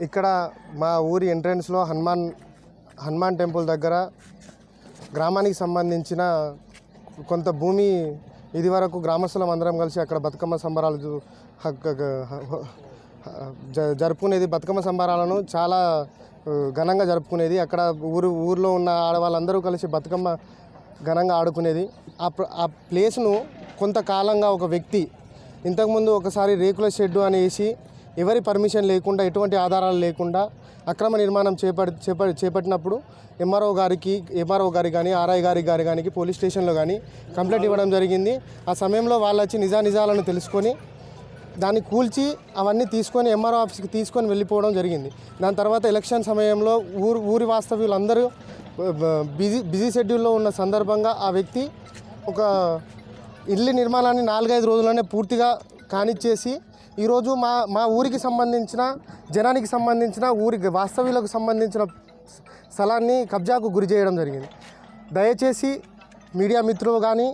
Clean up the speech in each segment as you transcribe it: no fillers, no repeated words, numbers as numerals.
ఇక్కడ మా ఊరి ఎంట్రన్స్లో హనుమాన్ టెంపుల్ దగ్గర గ్రామానికి సంబంధించిన కొంత భూమి ఇది వరకు గ్రామస్తులం అందరం కలిసి అక్కడ బతుకమ్మ సంబరాలు జరుపుకునేది. బతుకమ్మ సంబరాలను చాలా ఘనంగా జరుపుకునేది. అక్కడ ఊరిలో ఉన్న ఆడవాళ్ళందరూ కలిసి బతుకమ్మ ఘనంగా ఆడుకునేది. ఆ ప్లేస్ను కొంతకాలంగా ఒక వ్యక్తి ఇంతకుముందు ఒకసారి రేకుల షెడ్డు అనేసి ఎవరి పర్మిషన్ లేకుండా ఎటువంటి ఆధారాలు లేకుండా అక్రమ నిర్మాణం చేపట్టినప్పుడు ఎంఆర్ఓ గారికి కానీ ఆర్ఐ గారికి కానీ పోలీస్ స్టేషన్లో కానీ కంప్లైంట్ ఇవ్వడం జరిగింది. ఆ సమయంలో వాళ్ళు వచ్చి నిజాలను తెలుసుకొని దాన్ని కూల్చి అవన్నీ తీసుకొని ఎంఆర్ఓ ఆఫీస్కి తీసుకొని వెళ్ళిపోవడం జరిగింది. దాని తర్వాత ఎలక్షన్ సమయంలో ఊరి వాస్తవ్యులందరూ బిజీ షెడ్యూల్లో ఉన్న సందర్భంగా ఆ వ్యక్తి ఒక ఇల్లు నిర్మాణాన్ని 4-5 రోజుల్లోనే పూర్తిగా కానిచ్చేసి ఈరోజు మా ఊరికి సంబంధించిన జనానికి సంబంధించిన ఊరికి వాస్తవ్యులకు సంబంధించిన స్థలాన్ని కబ్జాకు గురి చేయడం జరిగింది. దయచేసి మీడియా మిత్రులు కానీ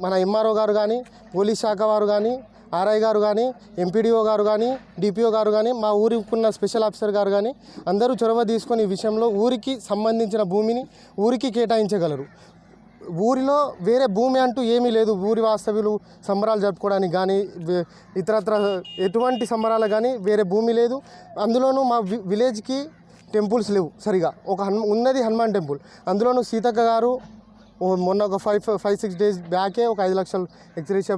మన ఎంఆర్ఓ గారు కానీ పోలీస్ శాఖ వారు కానీ ఆర్ఐ గారు కానీ ఎంపీడీఓ గారు కానీ డిపిఓ గారు కానీ మా ఊరికున్న స్పెషల్ ఆఫీసర్ గారు కానీ అందరూ చొరవ తీసుకొని ఈ విషయంలో ఊరికి సంబంధించిన భూమిని ఊరికి కేటాయించగలరు. ఊరిలో వేరే భూమి అంటూ ఏమీ లేదు. ఊరి వాస్తవ్యులు సంబరాలు జరుపుకోవడానికి కానీ ఇతరత్ర ఎటువంటి సంబరాలు కానీ వేరే భూమి లేదు. అందులోనూ మా విలేజ్కి టెంపుల్స్ లేవు సరిగా. ఉన్నది హనుమాన్ టెంపుల్. అందులోనూ సీతక్క గారు మొన్న ఒక 5-6 డేస్ బ్యాకే ఒక 5 లక్షలు ఎక్స్గ్రేషియా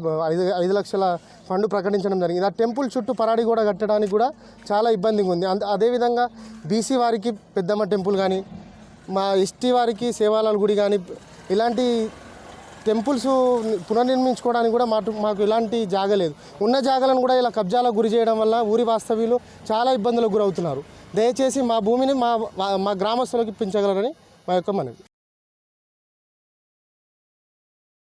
5 లక్షల ఫండ్ ప్రకటించడం జరిగింది. ఆ టెంపుల్ చుట్టూ పరాడి కూడా కట్టడానికి కూడా చాలా ఇబ్బందిగా ఉంది. అదేవిధంగా బీసీ వారికి పెద్దమ్మ టెంపుల్ కానీ మా ఎస్టీ వారికి సేవాలాల్ గుడి కానీ ఇలాంటి టెంపుల్స్ పునర్నిర్మించుకోవడానికి కూడా మాకు ఇలాంటి జాగా లేదు. ఉన్న జాగాలను కూడా ఇలా కబ్జాలకు గురి చేయడం వల్ల ఊరి వాస్తవ్యులు చాలా ఇబ్బందులకు గురవుతున్నారు. దయచేసి మా భూమిని మా గ్రామస్తులకు ఇప్పించగలరని మా యొక్క మనవి.